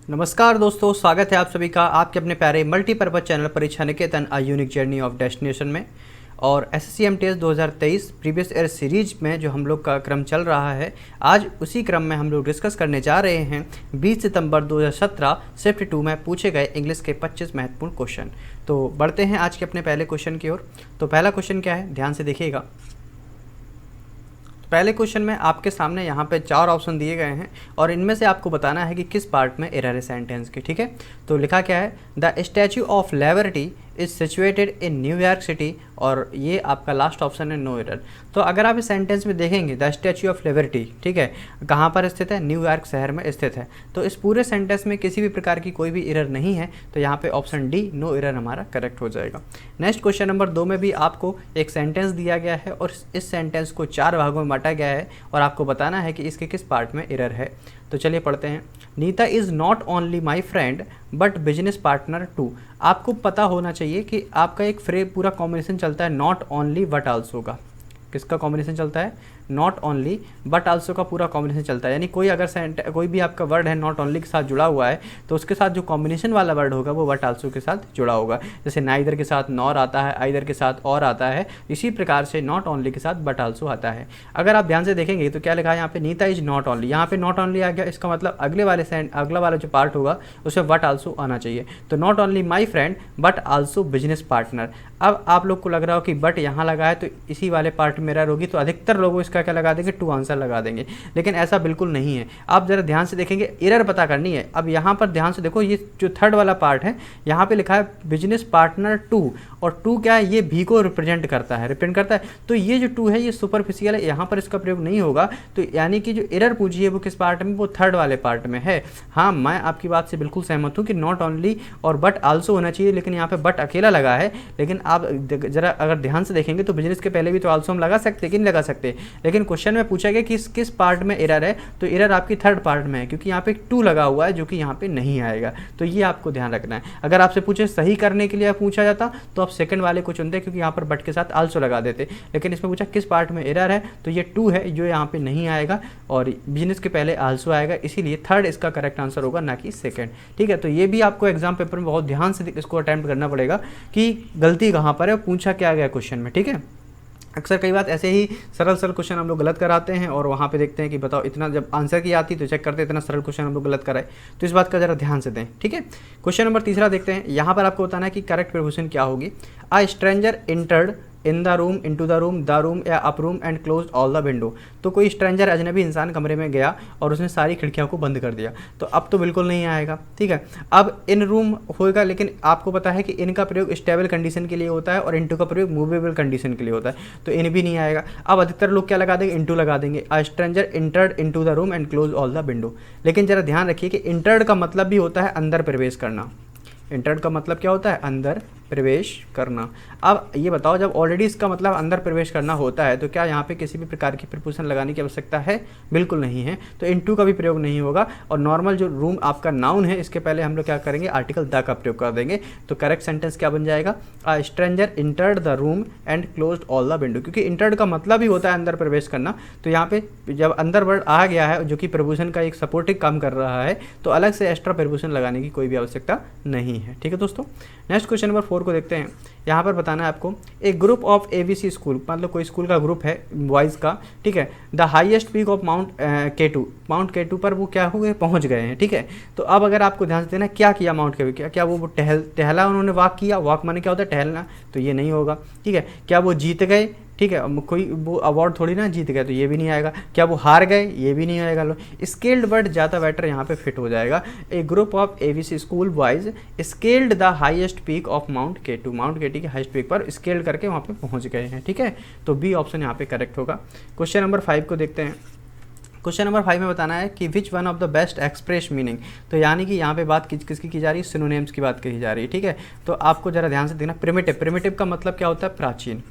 नमस्कार दोस्तों, स्वागत है आप सभी का आपके अपने प्यारे multipurpose channel Pariksha Niketan a unique journey of destination में। और SSC MTS 2023 previous year series में जो हम लोग का क्रम चल रहा है, आज उसी क्रम में हम लोग डिस्कस करने जा रहे हैं 20 सितंबर 2017 शिफ्ट 2 में पूछे गए इंग्लिश के 25 महत्वपूर्ण क्वेश्चन। तो बढ़ते हैं आज के अपने पहले क्वेश्चन की ओर। तो पहला क्वेश्चन क्या है, ध्यान से देखिएगा। पहले क्वेश्चन में आपके सामने यहाँ पे 4 ऑप्शन दिए गए हैं और इनमें से आपको बताना है कि किस पार्ट में एरर है सेंटेंस की। ठीक है, तो लिखा क्या है, the statue of liberty is situated in New York city, और ये आपका लास्ट ऑप्शन है नो एरर। तो अगर आप इस सेंटेंस में देखेंगे द स्टैचू ऑफ लिबर्टी, ठीक है, कहाँ पर स्थित है, न्यूयॉर्क शहर में स्थित है। तो इस पूरे सेंटेंस में किसी भी प्रकार की कोई भी एरर नहीं है, तो यहाँ पे ऑप्शन डी नो एरर हमारा करेक्ट हो जाएगा। नेक्स्ट क्वेश्चन नंबर 2 में भी आपको एक सेंटेंस दिया गया है और इस सेंटेंस को 4 भागों में बांटा गया है और आपको बताना है कि इसके किस पार्ट में एरर है। तो चलिए पढ़ते हैं। Neeta is not only my friend but business partner too. आपको पता होना चाहिए कि आपका एक पूरा कॉम्बिनेशन चलता है नॉट ओनली बट आल्सो का। किसका कॉम्बिनेशन चलता है, नॉट ओनली बट आल्सो का पूरा कॉम्बिनेशन चलता है। यानी कोई अगर कोई भी आपका वर्ड है नॉट ओनली के साथ जुड़ा हुआ है तो उसके साथ जो कॉम्बिनेशन वाला वर्ड होगा वो बट आल्सो के साथ जुड़ा होगा। जैसे नाइदर के साथ नॉर आता है, आइदर के साथ और आता है, इसी प्रकार से नॉट ओनली के साथ बट आल्सो आता है। अगर आप ध्यान से देखेंगे तो क्या लिखा है यहाँ पे, नीता इज नॉट ओनली। यहाँ पे नॉट ओनली आ गया, इसका मतलब अगला वाला जो पार्ट होगा उसमें बट आल्सो आना चाहिए। तो not only my friend but also business partner. अब आप लोग को लग रहा हो कि बट यहाँ लगा है तो इसी वाले पार्ट में एरर होगी, तो अधिकतर लोग इसका क्या लगा देंगे, टू आंसर लगा देंगे। लेकिन ऐसा बिल्कुल नहीं है। आप जरा ध्यान से देखेंगे, एरर पता करनी है। अब यहाँ पर ध्यान से देखो, ये जो थर्ड वाला पार्ट है यहाँ पे लिखा है बिजनेस पार्टनर टू, और टू क्या है, ये भी को रिप्रेजेंट करता है। तो ये जो टू है ये सुपरफिशियल है, यहाँ पर इसका प्रयोग नहीं होगा। तो यानी कि जो एरर पूछी है वो किस पार्ट में, वो थर्ड वाले पार्ट में है। हाँ, मैं आपकी बात से बिल्कुल सहमत हूँ कि नॉट ओनली और बट आल्सो होना चाहिए, लेकिन यहाँ पे बट अकेला लगा है। लेकिन आप जरा अगर ध्यान से देखेंगे तो बिजनेस के पहले भी तो आल्सो हम लगा सकते कि नहीं लगा सकते। लेकिन क्वेश्चन में पूछा गया कि किस पार्ट में एरर है, तो एरर आपकी थर्ड पार्ट में है, क्योंकि यहाँ पे टू लगा हुआ है जो कि यहाँ पे नहीं आएगा। तो ये आपको ध्यान रखना है। अगर आपसे पूछे सही करने के लिए पूछा जाता तो आप सेकंड वाले को चुनते, क्योंकि यहाँ पर बट के साथ आल्सो लगा देते। लेकिन इसमें पूछा किस पार्ट में एरर है, तो ये टू है जो यहाँ पे नहीं आएगा और बिजनेस के पहले आल्सो आएगा, इसीलिए थर्ड इसका करेक्ट आंसर होगा, ना कि सेकंड। ठीक है, तो ये भी आपको एग्जाम पेपर में बहुत ध्यान से इसको अटेम्प्ट करना पड़ेगा कि गलती कहाँ पर है, पूछा क्या गया क्वेश्चन में। ठीक है, अक्सर कई बात ऐसे ही सरल क्वेश्चन हम लोग गलत कराते हैं और वहाँ पे देखते हैं कि बताओ, इतना जब आंसर की आती तो चेक करते इतना सरल क्वेश्चन हम लोग गलत कराए। तो इस बात का जरा ध्यान से दें। ठीक है, क्वेश्चन नंबर 3 देखते हैं। यहाँ पर आपको बताना है कि करेक्ट प्रीपोजिशन क्या होगी। A stranger entered in the room, into the room या up room and close all the window. तो कोई स्ट्रेंजर अजनबी इंसान कमरे में गया और उसने सारी खिड़कियों को बंद कर दिया, तो अब तो बिल्कुल नहीं आएगा। ठीक है, अब इन रूम होएगा, लेकिन आपको पता है कि इनका प्रयोग स्टेबल कंडीशन के लिए होता है और इनटू का प्रयोग मूवेबल कंडीशन के लिए होता है, तो इन भी नहीं आएगा। अब अधिकतर लोग क्या लगा देंगे, इनटू लगा देंगे। A stranger entered into the room and close all the window. लेकिन जरा ध्यान रखिए कि इंटर्ड का मतलब भी होता है अंदर प्रवेश करना। इंटर्ड का मतलब क्या होता है, अंदर प्रवेश करना। अब ये बताओ, जब ऑलरेडी इसका मतलब अंदर प्रवेश करना होता है तो क्या यहाँ पे किसी भी प्रकार की प्रीपोजिशन लगाने की आवश्यकता है, बिल्कुल नहीं है। तो इनटू का भी प्रयोग नहीं होगा और नॉर्मल जो रूम आपका नाउन है इसके पहले हम लोग क्या करेंगे, आर्टिकल द का प्रयोग कर देंगे। तो करेक्ट सेंटेंस क्या बन जाएगा, a stranger entered the room and closed all the window. क्योंकि इंटर्ड का मतलब ही होता है अंदर प्रवेश करना, तो यहाँ पे जब अंदर वर्ड आ गया है जो कि प्रीपोजिशन का एक सपोर्टिव काम कर रहा है, तो अलग से एक्स्ट्रा प्रीपोजिशन लगाने की कोई भी आवश्यकता नहीं है। ठीक है दोस्तों, नेक्स्ट क्वेश्चन नंबर 4 को देखते हैं। यहाँ पर बताना है आपको, एक ग्रुप ऑफ एबीसी स्कूल, मतलब कोई स्कूल का ग्रुप है बॉयज़ का। ठीक है, the highest peak of Mount K2 पर वो क्या हुए, पहुँच गए हैं। ठीक है, तो अब अगर आपको ध्यान से देना क्या किया माउंट K2, क्या वो टहला उन्होंने, वॉक किया। वॉक माने क्या होता है, टहलना, तो ये नहीं होगा। ठीक है, क्या वो जीत गए, ठीक है, कोई वो अवार्ड थोड़ी ना जीत गए, तो ये भी नहीं आएगा। क्या वो हार गए, ये भी नहीं आएगा। लो, स्केल्ड वर्ड ज़्यादा बेटर यहाँ पे फिट हो जाएगा। A group of ABC school boys scaled the highest peak of Mount K2, Mount K2 के हाईएस्ट पीक पर स्केल्ड करके वहाँ पे पहुँच गए हैं। ठीक है, तो बी ऑप्शन यहाँ पे करेक्ट होगा। क्वेश्चन नंबर 5 को देखते हैं। क्वेश्चन नंबर 5 में बताना है कि which one of the best express meaning. तो यानी कि यहाँ पे बात किसकी की जा रही है, सिनोनिम्स की बात कही जा रही है। ठीक है, तो आपको जरा ध्यान से देखना। प्रिमिटिव का मतलब क्या होता है, प्राचीन।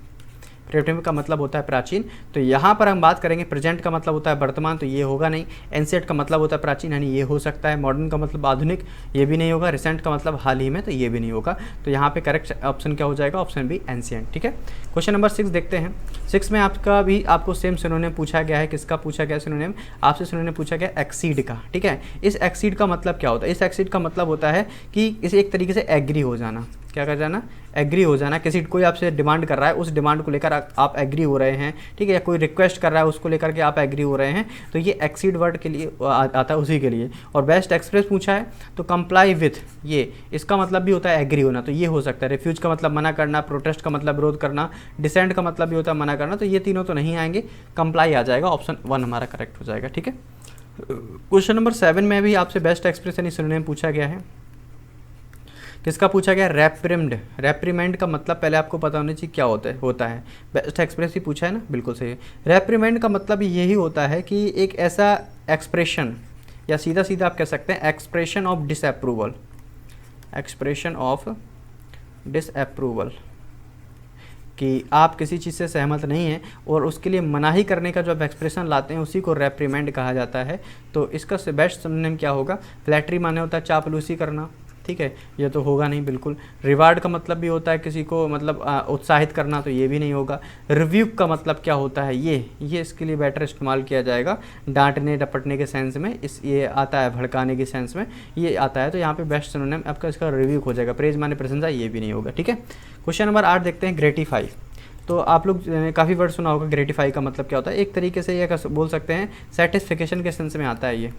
प्रिमिटिव का मतलब होता है प्राचीन। तो यहाँ पर हम बात करेंगे प्रेजेंट का मतलब होता है वर्तमान, तो ये होगा नहीं। एंशिएंट का मतलब होता है प्राचीन, यानी ये हो सकता है। मॉडर्न का मतलब आधुनिक, ये भी नहीं होगा। रिसेंट का मतलब हाल ही में, तो ये भी नहीं होगा। तो यहाँ पे करेक्ट ऑप्शन क्या हो जाएगा? Option B ancient. ठीक है, क्वेश्चन नंबर 6 देखते हैं। 6 में आपको सेम सिनोनिम पूछा गया है। किसका पूछा गया सिनोनिम? आपसे सिनोनिम पूछा गया एक्सीड का। ठीक है, इस एक्सीड का मतलब क्या होता है? इस एक्सीड का मतलब होता है कि इसे एक तरीके से एग्री हो जाना। क्या कर जाना? एग्री हो जाना। किसी कोई आपसे डिमांड कर रहा है, उस डिमांड को लेकर आप एग्री हो रहे हैं। ठीक है, या कोई रिक्वेस्ट कर रहा है, उसको लेकर के आप एग्री हो रहे हैं, तो ये एक्सीड वर्ड के लिए आता है, उसी के लिए। और बेस्ट एक्सप्रेस पूछा है तो कंप्लाई विथ, ये इसका मतलब भी होता है एग्री होना, तो ये हो सकता है। रिफ्यूज का मतलब मना करना, प्रोटेस्ट का मतलब विरोध करना, डिसेंट का मतलब भी होता है मना करना, तो ये तीनों तो नहीं आएंगे, कंप्लाई आ जाएगा। ऑप्शन 1 हमारा करेक्ट हो जाएगा। ठीक है, क्वेश्चन नंबर 7 में भी आपसे बेस्ट एक्सप्रेस यानी सिनोनिम पूछा गया है। किसका पूछा गया? रेप्रिम्ड। रेप्रीमेंड का मतलब पहले आपको पता होना चाहिए क्या होता है। बेस्ट एक्सप्रेस ही पूछा है ना, बिल्कुल सही है। रेप्रीमेंड का मतलब यही होता है कि एक ऐसा एक्सप्रेशन, या सीधा सीधा आप कह सकते हैं expression of disapproval. Expression of disapproval, कि आप किसी चीज़ से सहमत नहीं हैं और उसके लिए मनाही करने का जो आप एक्सप्रेशन लाते हैं उसी को रेप्रीमेंड कहा जाता है। तो इसका बेस्ट सिनोनिम क्या होगा? फ्लैटरी माने होता है चापलूसी करना। ठीक है, ये तो होगा नहीं बिल्कुल। रिवार्ड का मतलब भी होता है किसी को मतलब उत्साहित करना, तो ये भी नहीं होगा। रिव्यू का मतलब क्या होता है? ये इसके लिए बेटर इस्तेमाल किया जाएगा डांटने डपटने के सेंस में, ये आता है भड़काने के सेंस में, ये आता है। तो यहाँ पे बेस्ट सिनोनिम आपका इसका रिव्यू हो जाएगा। प्रेज माने प्रशंसा, ये भी नहीं होगा। ठीक है, क्वेश्चन नंबर 8 देखते हैं। ग्रेटिफाई। तो आप लोग काफ़ी वर्ड सुना होगा। ग्रेटिफाई का मतलब क्या होता है? एक तरीके से ये बोल सकते हैं सेटिस्फिकेशन के सेंस में आता है ये।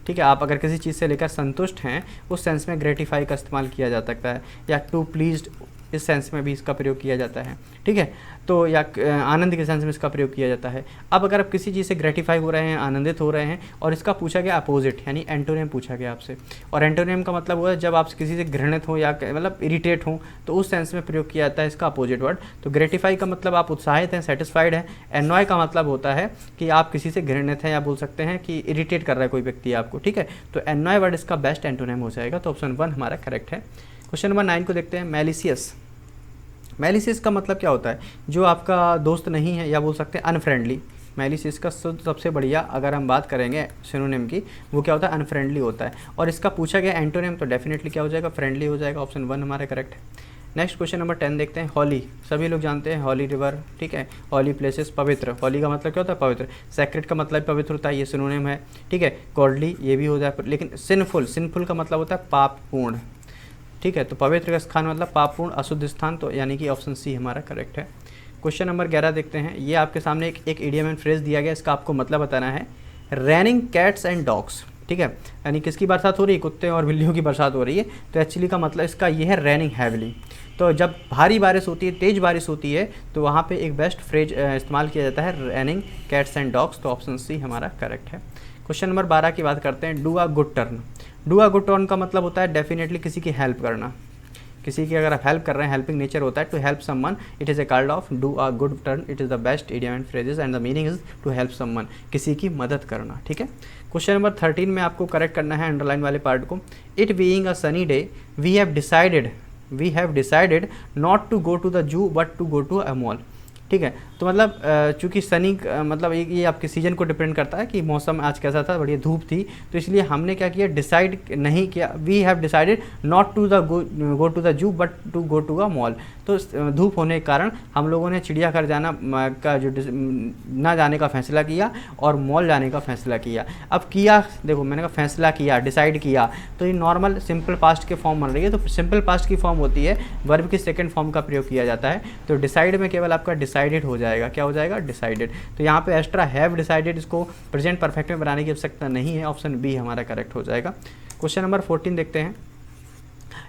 ठीक है, आप अगर किसी चीज़ से लेकर संतुष्ट हैं, उस सेंस में ग्रेटिफाई का इस्तेमाल किया जा सकता है, या टू प्लीज्ड इस सेंस में भी इसका प्रयोग किया जाता है। ठीक है, तो या आनंद के सेंस में इसका प्रयोग किया जाता है। अब अगर आप किसी चीज़ से ग्रेटिफाई हो रहे हैं, आनंदित हो रहे हैं, और इसका पूछा गया अपोजिट यानी एंटोनियम पूछा गया आपसे, और एंटोनियम का मतलब हुआ है जब आप किसी से घृणित हो या मतलब इरिटेट हो, तो उस सेंस में प्रयोग किया जाता है इसका अपोजिट वर्ड। तो ग्रेटिफाई का मतलब आप उत्साहित हैं, सेटिस्फाइड हैं। एनॉय का मतलब होता है कि आप किसी से घृणित हैं, या बोल सकते हैं कि इरिटेट कर रहा है कोई व्यक्ति आपको। ठीक है, तो एनॉय वर्ड इसका बेस्ट एंटोनियम हो जाएगा। तो ऑप्शन 1 हमारा करेक्ट है। क्वेश्चन नंबर 9 को देखते हैं। मैलिशियस। मैलिशियस का मतलब क्या होता है? जो आपका दोस्त नहीं है, या बोल सकते हैं अनफ्रेंडली। मैलिशियस का सबसे बढ़िया अगर हम बात करेंगे सिनोनिम की, वो क्या होता है? अनफ्रेंडली होता है। और इसका पूछा गया एंटोनिम, तो डेफिनेटली क्या हो जाएगा? फ्रेंडली हो जाएगा। ऑप्शन 1 हमारा करेक्ट है। नेक्स्ट क्वेश्चन नंबर 10 देखते हैं। हॉली, सभी लोग जानते हैं हॉली रिवर। ठीक है, हॉली प्लेसेस, पवित्र। हॉली का मतलब क्या होता है? पवित्र। सेक्रेट का मतलब पवित्र होता है, ये सिनोनिम है। ठीक है, गॉडली ये भी हो जाए, लेकिन सिनफुल, सिनफुल का मतलब होता है पापपूर्ण। ठीक है, तो पवित्र का स्थान मतलब पापपूर्ण, अशुद्ध स्थान, तो यानी कि ऑप्शन सी हमारा करेक्ट है। क्वेश्चन नंबर 11 देखते हैं। ये आपके सामने एक इडियम एंड फ्रेज दिया गया, इसका आपको मतलब बताना है। Raining cats and dogs. ठीक है, यानी किसकी बरसात हो रही है? कुत्ते और बिल्लियों की बरसात हो रही है। तो एक्चुअली का मतलब इसका ये है रेनिंग हैवली। तो जब भारी बारिश होती है, तेज़ बारिश होती है, तो वहाँ पे एक बेस्ट फ्रेज इस्तेमाल किया जाता है, रेनिंग कैट्स एंड डॉग्स। तो ऑप्शन सी हमारा करेक्ट है। क्वेश्चन नंबर 12 की बात करते हैं। Do a good turn. Do a good turn का मतलब होता है डेफिनेटली किसी की हेल्प करना। किसी की अगर आप हेल्प कर रहे हैं, हेल्पिंग नेचर होता है। To help someone it is a called of do a good turn. It is the best idiom and phrases and the meaning is to help someone, किसी की मदद करना। ठीक है, क्वेश्चन नंबर 13 में आपको करेक्ट करना है अंडरलाइन वाले पार्ट को। It being a sunny day we have decided not to go to the zoo but to go to a mall. ठीक है, तो मतलब चूँकि सनी मतलब ये आपके सीजन को डिपेंड करता है कि मौसम आज कैसा था, बढ़िया धूप थी, तो इसलिए हमने क्या किया? डिसाइड नहीं किया। We have decided not to go to the zoo but to go to a mall. तो धूप होने के कारण हम लोगों ने चिड़ियाघर जाना का जो ना जाने का फैसला किया और मॉल जाने का फैसला किया। अब किया, देखो मैंने कहा फैसला किया, डिसाइड किया, तो ये नॉर्मल सिंपल पास्ट के फॉर्म बन रही है। तो सिंपल पास्ट की फॉर्म होती है, वर्ब की सेकंड फॉर्म का प्रयोग किया जाता है। तो डिसाइड में केवल आपका डिसाइडेड हो जाएगा। क्या हो जाएगा? डिसाइडेड। तो यहाँ पे एक्स्ट्रा हैव डिसाइडेड इसको प्रेजेंट परफेक्ट में बनाने की आवश्यकता नहीं है। ऑप्शन बी हमारा करेक्ट हो जाएगा। क्वेश्चन नंबर 14 देखते हैं।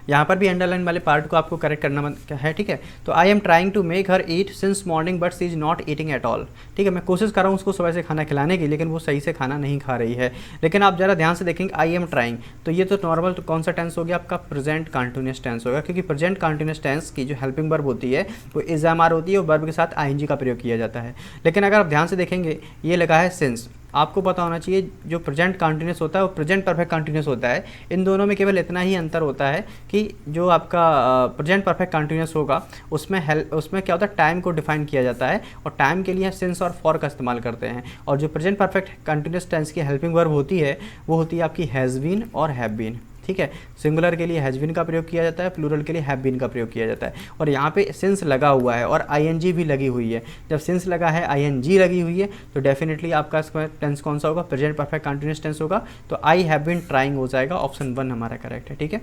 यहाँ पर भी अंडरलाइन वाले पार्ट को आपको करेक्ट करना है। ठीक है, तो I am trying to make her eat since morning but she is not eating at all. ठीक है, मैं कोशिश कर रहा हूँ उसको सुबह से खाना खिलाने की, लेकिन वो सही से खाना नहीं खा रही है। लेकिन आप ज़रा ध्यान से देखेंगे, आई एम ट्राइंग, तो ये तो नॉर्मल, तो कौन सा टेंस हो गया? आपका प्रेजेंट कंटिन्यूअस टेंस होगा, क्योंकि प्रेजेंट कंटिन्यूअस टेंस की जो हेल्पिंग वर्ब होती है वो इज एम आर होती है, और वर्ब के साथ आई एन जी का प्रयोग किया जाता है। लेकिन अगर आप ध्यान से देखेंगे, ये लगा है सिंस, आपको पता होना चाहिए जो प्रेजेंट कंटिन्यूस होता है वो प्रेजेंट परफेक्ट कंटिन्यूस होता है। इन दोनों में केवल इतना ही अंतर होता है कि जो आपका प्रेजेंट परफेक्ट कंटिन्यूस होगा उसमें क्या होता है, टाइम को डिफाइन किया जाता है और टाइम के लिए सिंस और फॉर का इस्तेमाल करते हैं। और जो प्रेजेंट परफेक्ट कंटिन्यूस टेंस की हेल्पिंग वर्ब होती है वो होती है आपकी हैज़ बीन और हैव बीन। ठीक है, सिंगुलर के लिए हैज़ बीन का प्रयोग किया जाता है, प्लूरल के लिए हैव बीन का प्रयोग किया जाता है। और यहाँ पे सिंस लगा हुआ है और आईएनजी भी लगी हुई है। जब सिंस लगा है, आईएनजी लगी हुई है, तो डेफिनेटली आपका टेंस कौन सा होगा, प्रेजेंट परफेक्ट कंटिन्यूस टेंस होगा। तो आई हैव बीन ट्राइंग हो जाएगा, ऑप्शन 1 हमारा करेक्ट है। ठीक है,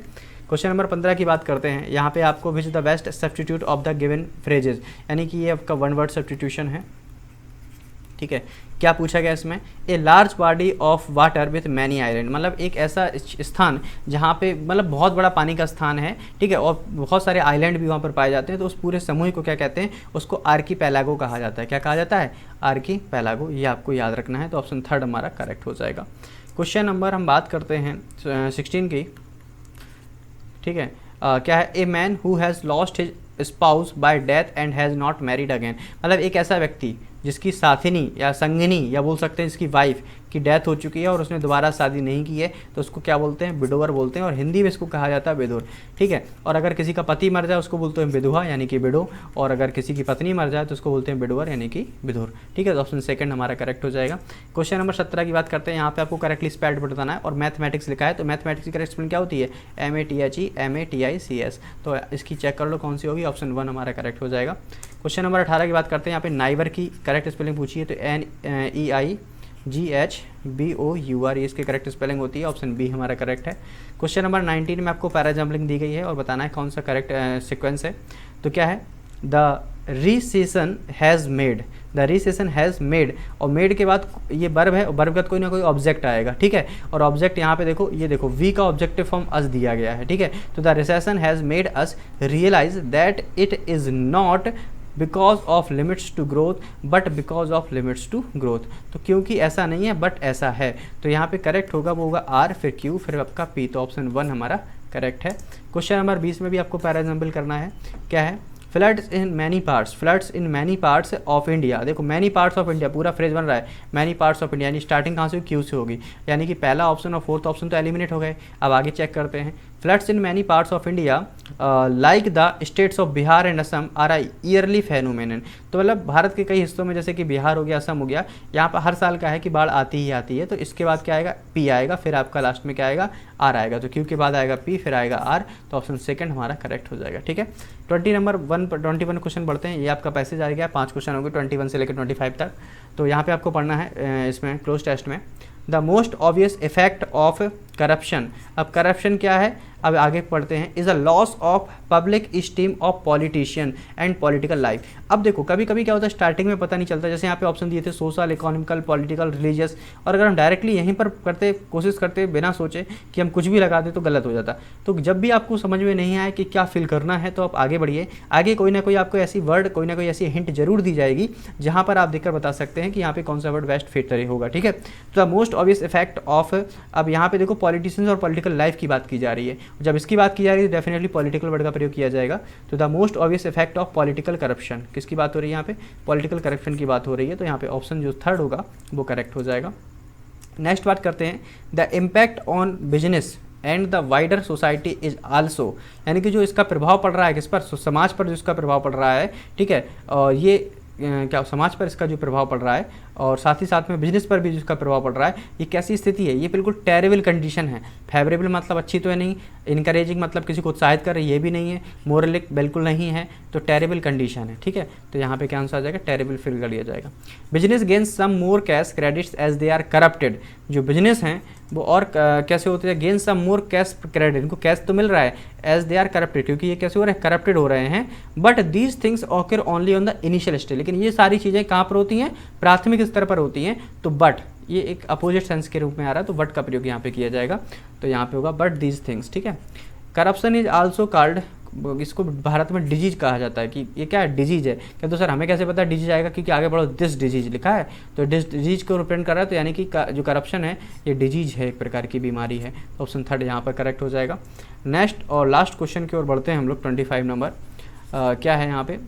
क्वेश्चन नंबर 15 की बात करते हैं। यहाँ पे आपको which the best substitute of the given phrases, यानी कि ये आपका वन वर्ड सब्स्टिट्यूशन है। ठीक है, क्या पूछा गया इसमें, a large body of water with many island, मतलब एक ऐसा स्थान जहाँ पे मतलब बहुत बड़ा पानी का स्थान है। ठीक है, और बहुत सारे आइलैंड भी वहाँ पर पाए जाते हैं। तो उस पूरे समूह को क्या कहते हैं, उसको आर्कीपेलागो कहा जाता है। क्या कहा जाता है, आर्कीपेलागो, ये आपको याद रखना है। तो ऑप्शन 3 हमारा करेक्ट हो जाएगा। क्वेश्चन नंबर हम बात करते हैं 16 की। ठीक है, क्या है, a man who has lost his spouse bye death and has not married again, मतलब एक ऐसा व्यक्ति जिसकी साथिनी या संगिनी या बोल सकते हैं जिसकी वाइफ की डेथ हो चुकी है और उसने दोबारा शादी नहीं की है, तो उसको क्या बोलते हैं, विडोवर बोलते हैं। और हिंदी में इसको कहा जाता है विधुर। ठीक है, और अगर किसी का पति मर जाए उसको बोलते हैं विधवा यानी कि विडो, और अगर किसी की पत्नी मर जाए तो उसको बोलते हैं विडोवर यानी कि विधुर। ठीक है, तो ऑप्शन 2 हमारा करेक्ट हो जाएगा। क्वेश्चन नंबर 17 की बात करते हैं। यहाँ पे आपको करेक्टली स्पेल्ड बताना है और मैथमेटिक्स लिखा है। तो मैथमेटिक्स की करेक्ट स्पेलिंग क्या होती है, MATHE तो इसकी चेक कर लो कौन सी होगी, ऑप्शन 1 हमारा करेक्ट हो जाएगा। क्वेश्चन नंबर 18 की बात करते हैं। यहाँ पे नाइबर की करेक्ट स्पेलिंग पूछी है, तो NEIGHBOUR ये इसकी करेक्ट स्पेलिंग होती है, ऑप्शन बी हमारा करेक्ट है। क्वेश्चन नंबर 19 में आपको पैराजम्बलिंग दी गई है और बताना है कौन सा करेक्ट सीक्वेंस है। तो क्या है, the recession has made, the recession has made, और मेड के बाद ये वर्ब है, वर्ब के बाद कोई ना कोई ऑब्जेक्ट आएगा। ठीक है, और ऑब्जेक्ट यहाँ पे देखो, ये देखो वी का ऑब्जेक्टिव फॉर्म अस दिया गया है। ठीक है, तो the recession has made us realize that it is not because of limits to growth but because of limits to growth, तो क्योंकि ऐसा नहीं है बट ऐसा है, तो यहाँ पे करेक्ट होगा वो होगा आर, फिर क्यू, फिर आपका पी, तो ऑप्शन 1 हमारा करेक्ट है। क्वेश्चन नंबर 20 में भी आपको पैराजम्बल करना है। क्या है, floods in many parts of India, देखो मैनी पार्ट्स ऑफ इंडिया पूरा फ्रेज बन रहा है, मैनी पार्ट्स ऑफ इंडिया, यानी स्टार्टिंग कहाँ से होगी, क्यू से होगी, यानी कि पहला ऑप्शन और 4th ऑप्शन तो एलिमिनेट हो गए। अब आगे चेक करते हैं। Floods in many parts of India like the states of Bihar and Assam are I yearly phenomenon, तो मतलब भारत के कई हिस्सों में जैसे कि बिहार हो गया, असम हो गया, यहाँ पर हर साल का है कि बाढ़ आती ही आती है। तो इसके बाद क्या आएगा, पी आएगा, फिर आपका लास्ट में क्या आएगा, आर आएगा, तो क्यू के बाद आएगा पी, फिर आएगा आर, तो ऑप्शन 2 हमारा करेक्ट हो जाएगा। ठीक है, 21 क्वेश्चन पढ़ते हैं। ये आपका पैसेज आ गया, 5 क्वेश्चन होंगे 21 से लेकर 25 तक। तो यहाँ पे आपको पढ़ना है इसमें क्लोज टेस्ट में, the most obvious effect of corruption. अब करप्शन क्या है, अब आगे पढ़ते हैं, is a loss of public steam of politician and political life. अब देखो कभी कभी क्या होता है, स्टार्टिंग में पता नहीं चलता, जैसे यहाँ पे ऑप्शन दिए थे सोशल, इकोनॉमिकल, पॉलिटिकल, रिलीजियस, और अगर हम डायरेक्टली यहीं पर कोशिश करते बिना सोचे कि हम कुछ भी लगा दें तो गलत हो जाता। तो जब भी आपको समझ में नहीं आए कि क्या फिल करना है तो आप आगे बढ़िए, आगे कोई ना कोई आपको ऐसी वर्ड, कोई ना कोई ऐसी हिंट जरूर दी जाएगी जहाँ पर आप देखकर बता सकते हैं कि यहाँ पे कौन सा वर्ड बेस्ट फिट होगा। ठीक है, तो the most obvious effect of, अब यहाँ पे देखो पॉलिटिशियंस और पॉलिटिकल लाइफ की बात की जा रही है, जब इसकी बात की जा रही है तो डेफिनेटली पॉलिटिकल वर्ड का प्रयोग किया जाएगा। तो the most obvious effect of political corruption, किसकी बात हो रही है यहाँ पे, पॉलिटिकल करप्शन की बात हो रही है, तो यहाँ पे ऑप्शन जो 3 होगा वो करेक्ट हो जाएगा। नेक्स्ट बात करते हैं, the impact on business and the wider society is also, यानी कि जो इसका प्रभाव पड़ रहा है किस पर, समाज पर जो इसका प्रभाव पड़ रहा है। ठीक है, और ये क्या समाज पर इसका जो प्रभाव पड़ रहा है और साथ ही साथ में बिजनेस पर भी जिसका प्रभाव पड़ रहा है, ये कैसी स्थिति है, ये बिल्कुल टेरेबल कंडीशन है। फेवरेबल मतलब अच्छी तो है नहीं, इनकरेजिंग मतलब किसी को उत्साहित कर रही है, ये भी नहीं है, मोरलिक बिल्कुल नहीं है, तो टेरेबल कंडीशन है। ठीक है, तो यहाँ पे क्या आंसर आ जाएगा, टेरेबल फिल कर लिया जाएगा। Business gains some more cash credits as they are corrupted, जो बिजनेस हैं वो और कैसे होते हैं, gain some more cash credit, इनको कैश तो मिल रहा है, एज दे आर करप्टेड, क्योंकि ये कैसे हो रहे हैं, करप्टेड हो रहे हैं। But these things occur only on the initial stage, लेकिन ये सारी चीज़ें कहाँ पर होती हैं, प्राथमिक स्तर पर होती हैं। तो बट ये एक अपोजिट सेंस के रूप में आ रहा है, तो बट का प्रयोग यहाँ पे किया जाएगा, तो यहाँ पे होगा बट दीज थिंग्स। ठीक है, करप्शन इज आल्सो कॉल्ड, इसको भारत में डिजीज कहा जाता है, कि ये क्या है, डिजीज है। क्या तो सर हमें कैसे पता है डिजीज आएगा, क्योंकि आगे बढ़ो दिस डिजीज लिखा है, तो दिस डिजीज को रिप्रेजेंट कर रहा है, तो यानी कि जो करप्शन है ये डिजीज है, एक प्रकार की बीमारी है। तो ऑप्शन 3 यहाँ पर करेक्ट हो जाएगा। नेक्स्ट और लास्ट क्वेश्चन की ओर बढ़ते हैं हम लोग, 25 नंबर क्या है यहाँ पे,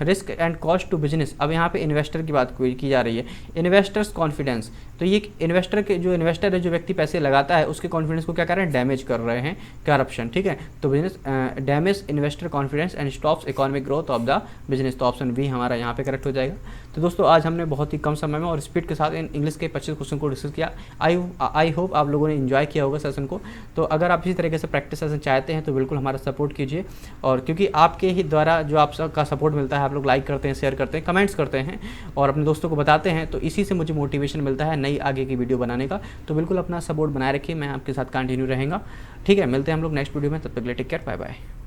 risk and cost to business. अब यहाँ पे इन्वेस्टर की बात की जा रही है, इन्वेस्टर्स कॉन्फिडेंस। तो ये इन्वेस्टर है, जो व्यक्ति पैसे लगाता है, उसके कॉन्फिडेंस को क्या कर रहे हैं, डैमेज कर रहे हैं, करप्शन, ठीक है। तो business damage investor confidence and stops economic growth of the business. तो ऑप्शन बी हमारा यहाँ पे करेक्ट हो जाएगा। तो दोस्तों आज हमने बहुत ही कम समय में और स्पीड के साथ इंग्लिश के 25 क्वेश्चन को डिस्कस किया। आई होप आप लोगों ने एंजॉय किया होगा सेशन को। तो अगर आप इसी तरीके से प्रैक्टिस सेशन चाहते हैं तो बिल्कुल हमारा सपोर्ट कीजिए, और क्योंकि आपके ही द्वारा जो आप सबका सपोर्ट मिलता है, आप लोग लाइक करते हैं, शेयर करते हैं, कमेंट्स करते हैं और अपने दोस्तों को बताते हैं, तो इसी से मुझे मोटिवेशन मिलता है नई आगे की वीडियो बनाने का। तो बिल्कुल अपना सपोर्ट बनाए रखिए, मैं आपके साथ कंटिन्यू रहेगा, ठीक है। मिलते हैं हम लोग नेक्स्ट वीडियो में, तब तक के लिए टेक केयर, बाय बाय।